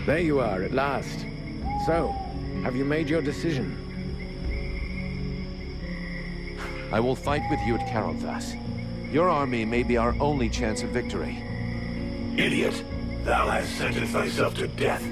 There you are, at last. So, have you made your decision? I will fight with you at Carolthas. Your army may be our only chance of victory. Idiot! Thou hast sentenced thyself to death.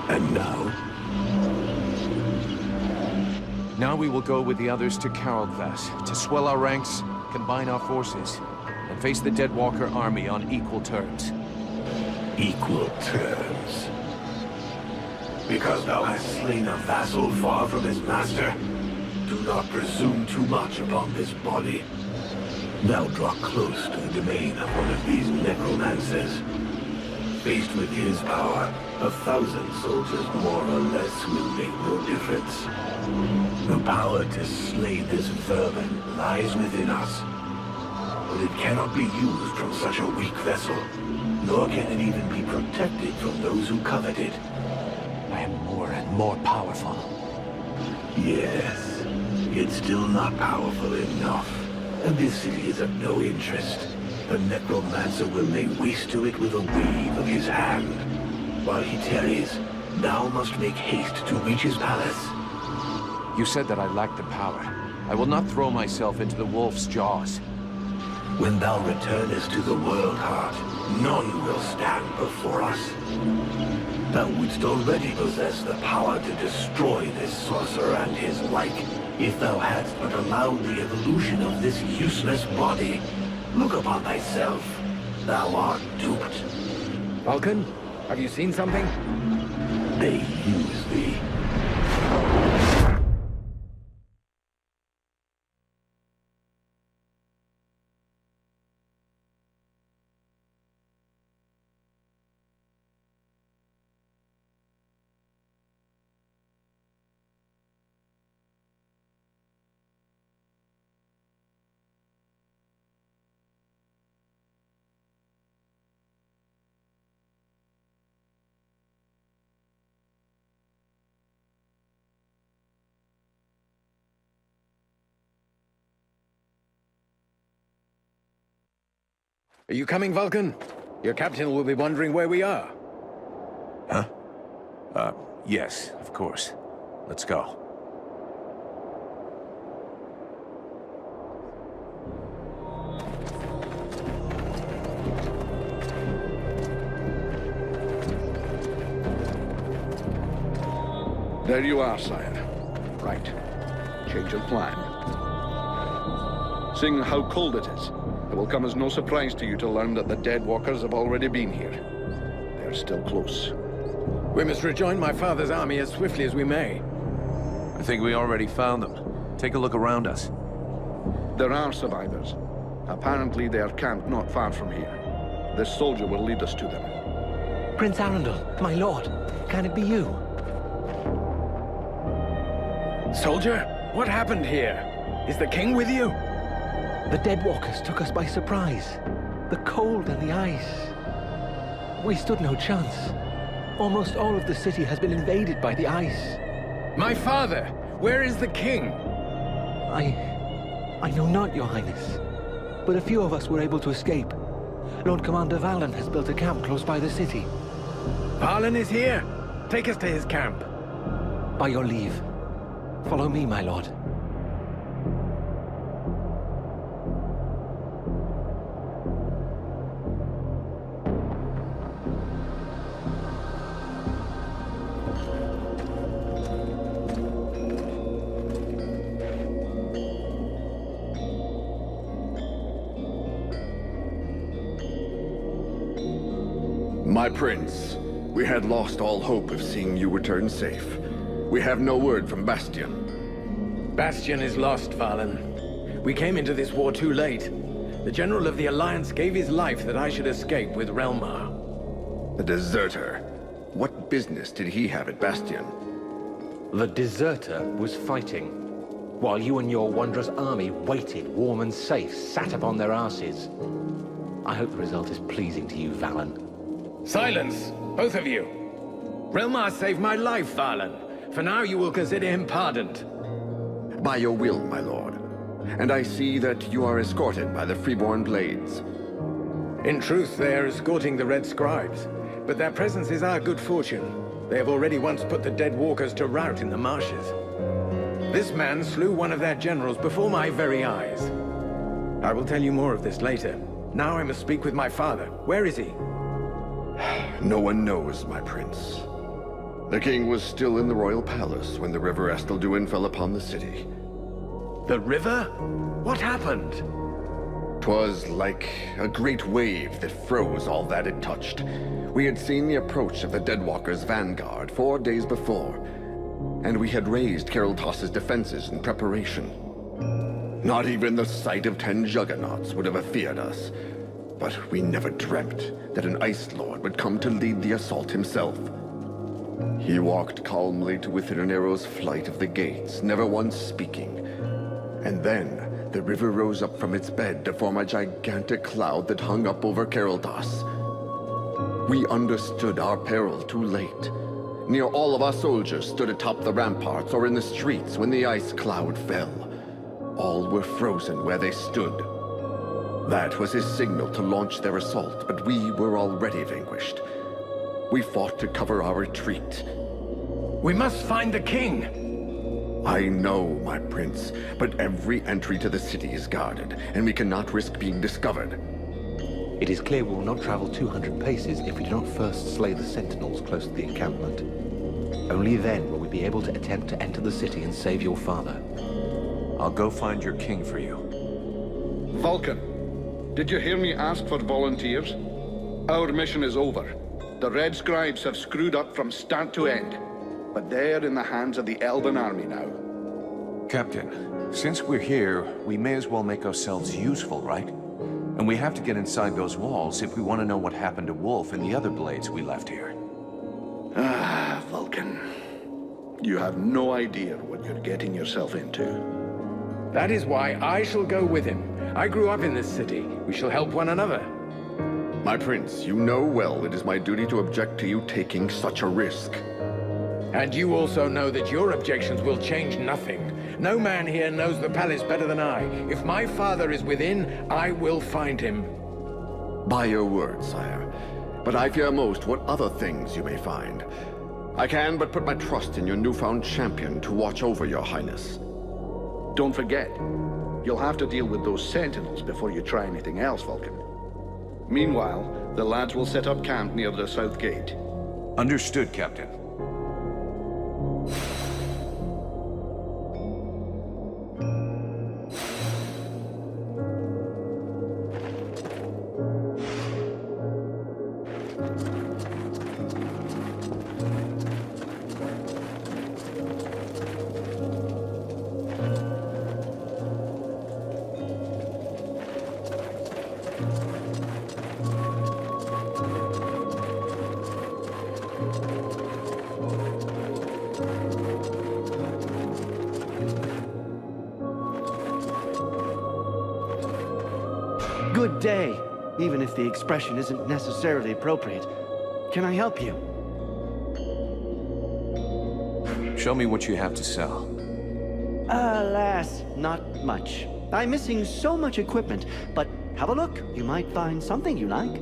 And now? Now we will go with the others to Carolthas, to swell our ranks, combine our forces, and face the Deadwalker army on equal terms. Equal terms? Because thou hast slain a vassal far from his master, do not presume too much upon this body. Thou draw close to the domain of one of these necromancers. Faced with his power, 1,000 soldiers more or less will make no difference. The power to slay this vermin lies within us. But it cannot be used from such a weak vessel, nor can it even be protected from those who covet it. I am more and more powerful. Yes, yet still not powerful enough. And this city is of no interest. The necromancer will lay waste to it with a wave of his hand. While he tarries, thou must make haste to reach his palace. You said that I lacked the power. I will not throw myself into the wolf's jaws. When thou returnest to the world heart, none will stand before us. Thou wouldst already possess the power to destroy this sorcerer and his like, if thou hadst but allowed the evolution of this useless body. Look upon thyself. Thou art duped. Vulcan, have you seen something? They use thee. Are you coming, Vulcan? Your captain will be wondering where we are. Huh? Yes, of course. Let's go. There you are, sire. Right. Change of plan. Seeing how cold it is, it will come as no surprise to you to learn that the Deadwalkers have already been here. They're still close. We must rejoin my father's army as swiftly as we may. I think we already found them. Take a look around us. There are survivors. Apparently they are camped not far from here. This soldier will lead us to them. Prince Arundel, my lord, can it be you? Soldier, what happened here? Is the king with you? The Deadwalkers took us by surprise. The cold and the ice. We stood no chance. Almost all of the city has been invaded by the ice. My father! Where is the king? I know not, Your Highness. But a few of us were able to escape. Lord Commander Valen has built a camp close by the city. Valen is here! Take us to his camp. By your leave. Follow me, my lord. My prince, we had lost all hope of seeing you return safe. We have no word from Bastion. Bastion is lost, Valen. We came into this war too late. The General of the Alliance gave his life that I should escape with Relmar. A deserter. What business did he have at Bastion? The deserter was fighting, while you and your wondrous army waited, warm and safe, sat upon their asses. I hope the result is pleasing to you, Valen. Silence, both of you. Relmar saved my life, Valen. For now, you will consider him pardoned. By your will, my lord. And I see that you are escorted by the Freeborn Blades. In truth, they are escorting the Red Scribes, but their presence is our good fortune. They have already once put the Dead Walkers to rout in the marshes. This man slew one of their generals before my very eyes. I will tell you more of this later. Now I must speak with my father. Where is he? No one knows, my prince. The king was still in the royal palace when the river Estelduin fell upon the city. The river? What happened? 'Twas like a great wave that froze all that it touched. We had seen the approach of the Deadwalkers' vanguard 4 days before, and we had raised Kariltas's defenses in preparation. Not even the sight of 10 juggernauts would have feared us, but we never dreamt that an Ice Lord would come to lead the assault himself. He walked calmly to within an arrow's flight of the gates, never once speaking. And then, the river rose up from its bed to form a gigantic cloud that hung up over Kariltas. We understood our peril too late. Near all of our soldiers stood atop the ramparts or in the streets when the ice cloud fell. All were frozen where they stood. That was his signal to launch their assault, but we were already vanquished. We fought to cover our retreat. We must find the king! I know, my prince, but every entry to the city is guarded, and we cannot risk being discovered. It is clear we will not travel 200 paces if we do not first slay the sentinels close to the encampment. Only then will we be able to attempt to enter the city and save your father. I'll go find your king for you. Vulcan, did you hear me ask for volunteers? Our mission is over. The Red Scribes have screwed up from start to end. But they're in the hands of the Elven army now. Captain, since we're here, we may as well make ourselves useful, right? And we have to get inside those walls if we want to know what happened to Wolf and the other blades we left here. Ah, Vulcan. You have no idea what you're getting yourself into. That is why I shall go with him. I grew up in this city. We shall help one another. My prince, you know well it is my duty to object to you taking such a risk. And you also know that your objections will change nothing. No man here knows the palace better than I. If my father is within, I will find him. By your word, sire. But I fear most what other things you may find. I can but put my trust in your newfound champion to watch over your highness. Don't forget, you'll have to deal with those sentinels before you try anything else, Vulcan. Meanwhile, the lads will set up camp near the south gate. Understood, Captain. Good day, even if the expression isn't necessarily appropriate. Can I help you? Show me what you have to sell. Alas, not much. I'm missing so much equipment, but have a look. You might find something you like.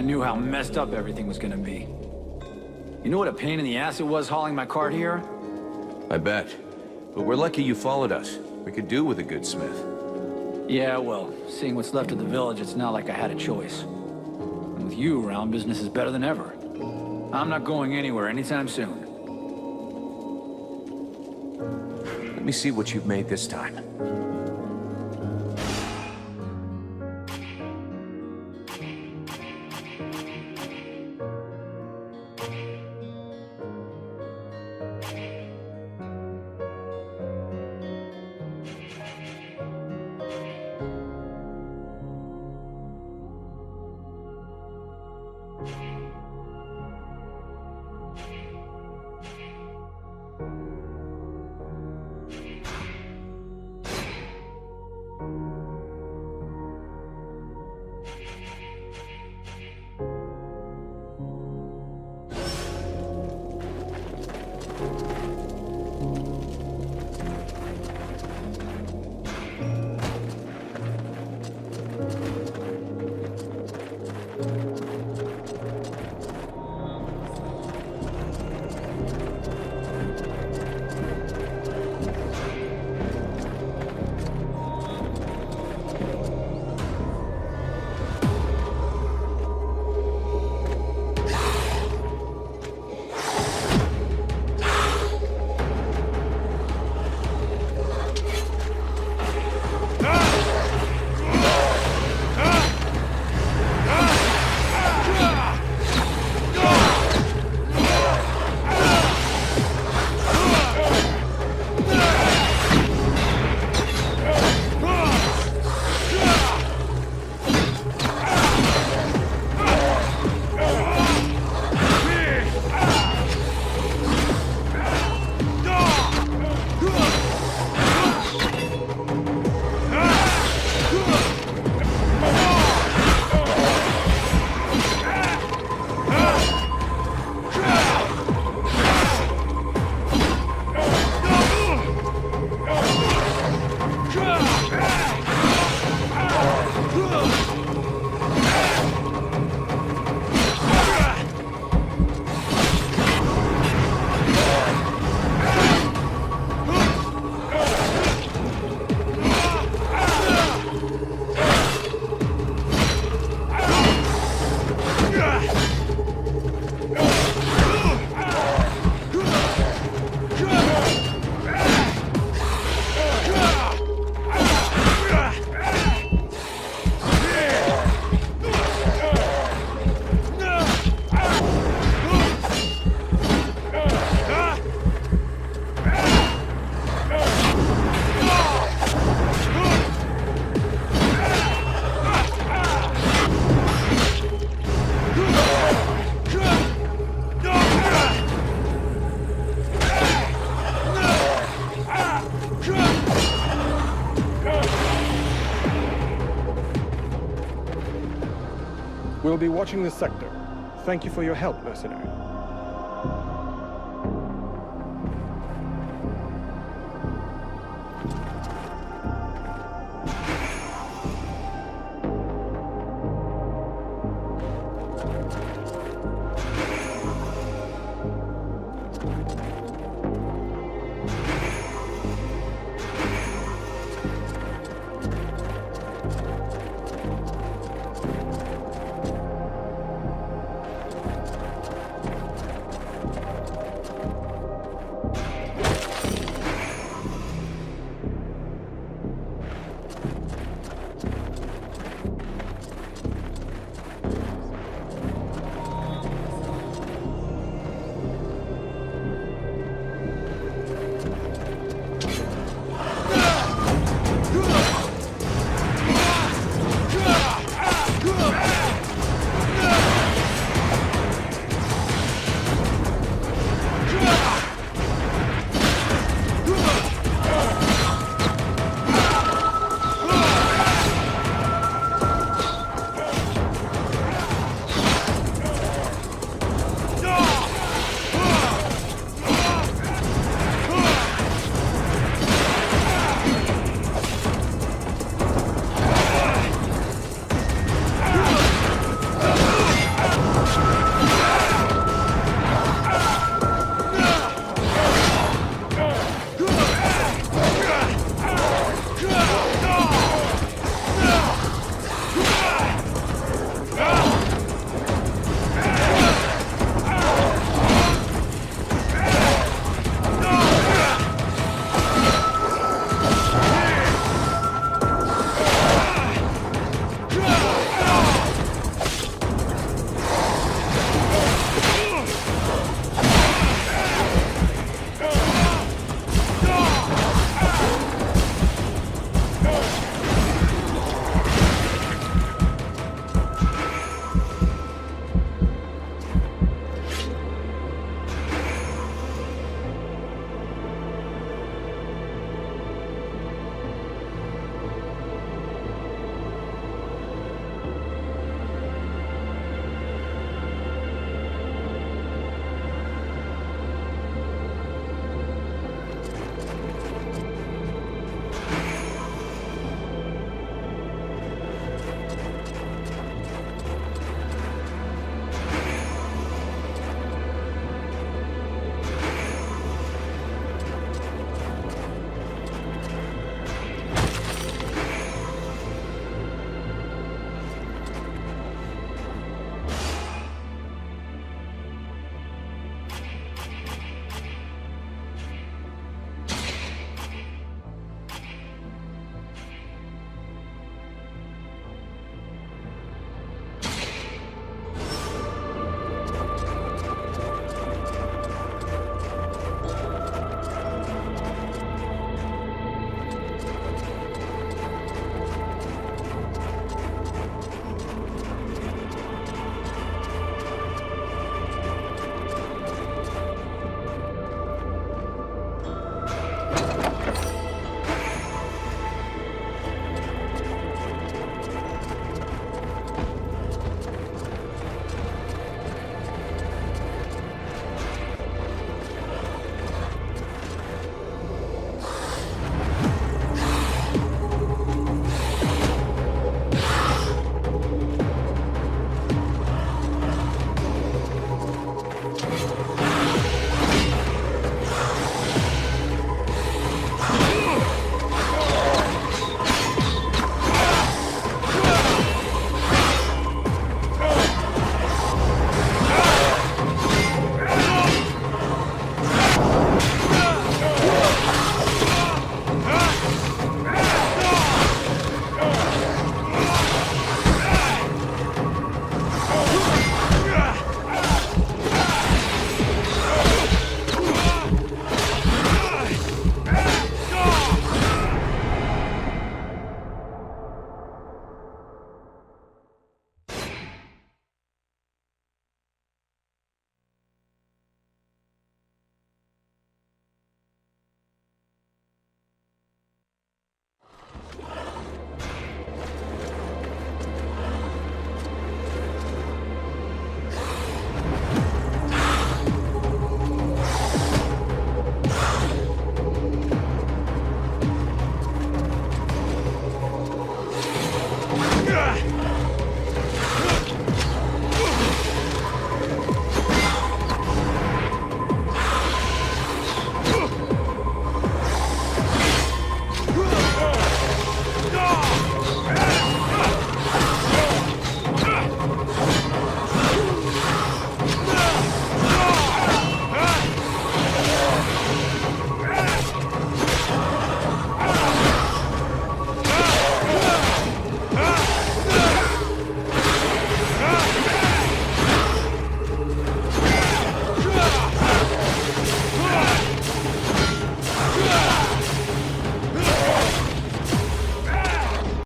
knew how messed up everything was gonna be. You know what a pain in the ass it was hauling my cart here? I bet. But we're lucky you followed us. We could do with a good smith. Yeah, well, seeing what's left of the village, it's not like I had a choice. And with you around, business is better than ever. I'm not going anywhere anytime soon. Let me see what you've made this time. We'll be watching this sector. Thank you for your help, mercenary.